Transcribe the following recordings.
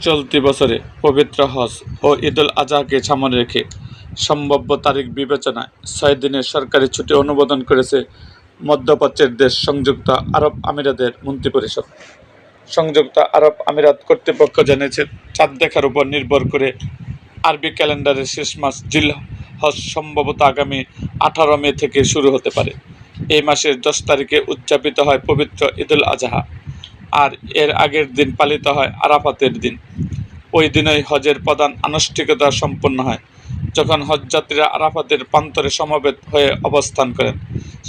চলতি বছরে পবিত্র হজ ও ঈদুল আজহাকে সামনে রেখে সম্ভাব্য তারিখ বিবেচনায় 6 দিনের সরকারি ছুটি অনুমোদন করেছে মধ্যপ্রাচ্যের দেশ সংযুক্ত আরব আমিরাতের মন্ত্রিপরিষদ। সংযুক্ত আরব আমিরাত কর্তৃপক্ষ জানিয়েছে, চাঁদ দেখার উপর নির্ভর করে আরবি ক্যালেন্ডারের শেষ মাস জিলহজ সম্ভবত আগামী 18 মে থেকে শুরু হতে পারে। এই মাসের 10 তারিখে উদযাপিত হয় পবিত্র ঈদুল আজহা, আর এর আগের দিন পালিত হয় আরাফাতের দিন। ওই দিনই হজের প্রধান আনুষ্ঠানিকতা সম্পন্ন হয়, যখন হজযাত্রীরা আরাফাতের প্রান্তরে সমবেত হয়ে অবস্থান করেন।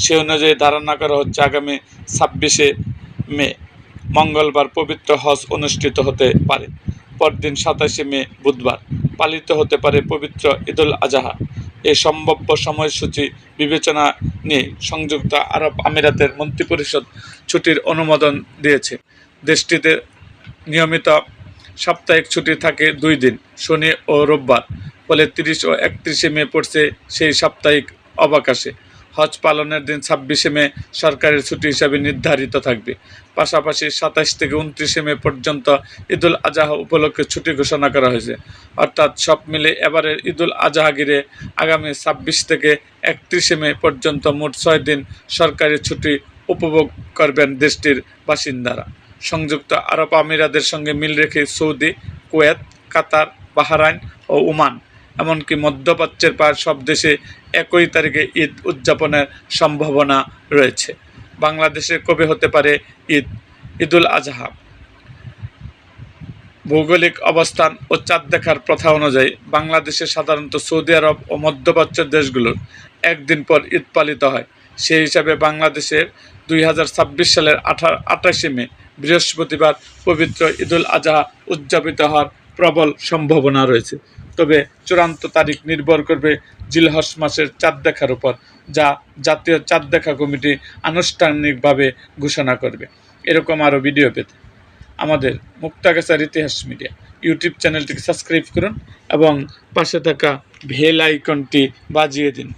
সে অনুযায়ী ধারণা করা হচ্ছে, আগামী 26 মে মঙ্গলবার পবিত্র হজ অনুষ্ঠিত হতে পারে। পরদিন 27 মে বুধবার পালিত হতে পারে পবিত্র ঈদুল আজহা। এই সম্ভাব্য সময়সূচি বিবেচনা নিয়ে সংযুক্ত আরব আমিরাতের মন্ত্রিপরিষদ ছুটির অনুমোদন দিয়েছে। দেশটিতে নিয়মিত সাপ্তাহিক ছুটি থাকে 2 দিন, শনি ও রোববার। ফলে 30 ও 31 মে পড়ছে সেই সাপ্তাহিক অবকাশে। হজ পালনের দিন 26 মে সরকারের ছুটি হিসাবে নির্ধারিত থাকবে। পাশাপাশি 27 থেকে 29 মে পর্যন্ত ঈদুল আজহা উপলক্ষে ছুটি ঘোষণা করা হয়েছে। অর্থাৎ সব মিলে এবারের ঈদুল আজহা ঘিরে আগামী 26 থেকে 31 মে পর্যন্ত মোট 6 দিন সরকারি ছুটি উপভোগ করবেন দেশটির বাসিন্দারা। সংযুক্ত আরব আমিরাতের সঙ্গে মিল রেখে সৌদি, কুয়েত, কাতার, বাহরাইন ও ওমান, এমনকি মধ্যপ্রাচ্যের প্রায় সব দেশে একই তারিখে ঈদ উদযাপনের সম্ভাবনা রয়েছে। বাংলাদেশে কবে হতে পারে ঈদুল আজহা? ভৌগোলিক অবস্থান ও চাঁদ দেখার প্রথা অনুযায়ী বাংলাদেশে সাধারণত সৌদি আরব ও মধ্যপ্রাচ্যের দেশগুলোর একদিন পর ঈদ পালিত হয়। সেই হিসাবে বাংলাদেশের 2026 সালের 28 মে বৃহস্পতিবার পবিত্র ঈদুল আজহা উদযাপিত হওয়ার প্রবল সম্ভাবনা রয়েছে। তবে চূড়ান্ত তারিখ নির্ভর করবে জিলহজ মাসের চাঁদ দেখার উপর, যা জাতীয় চাঁদ দেখা কমিটি আনুষ্ঠানিকভাবে ঘোষণা করবে। এরকম আরও ভিডিও পেতে আমাদের মুক্তাগাছার ইতিহাস মিডিয়া ইউটিউব চ্যানেলটিকে সাবস্ক্রাইব করুন এবং পাশে থাকা বেল আইকনটি বাজিয়ে দিন।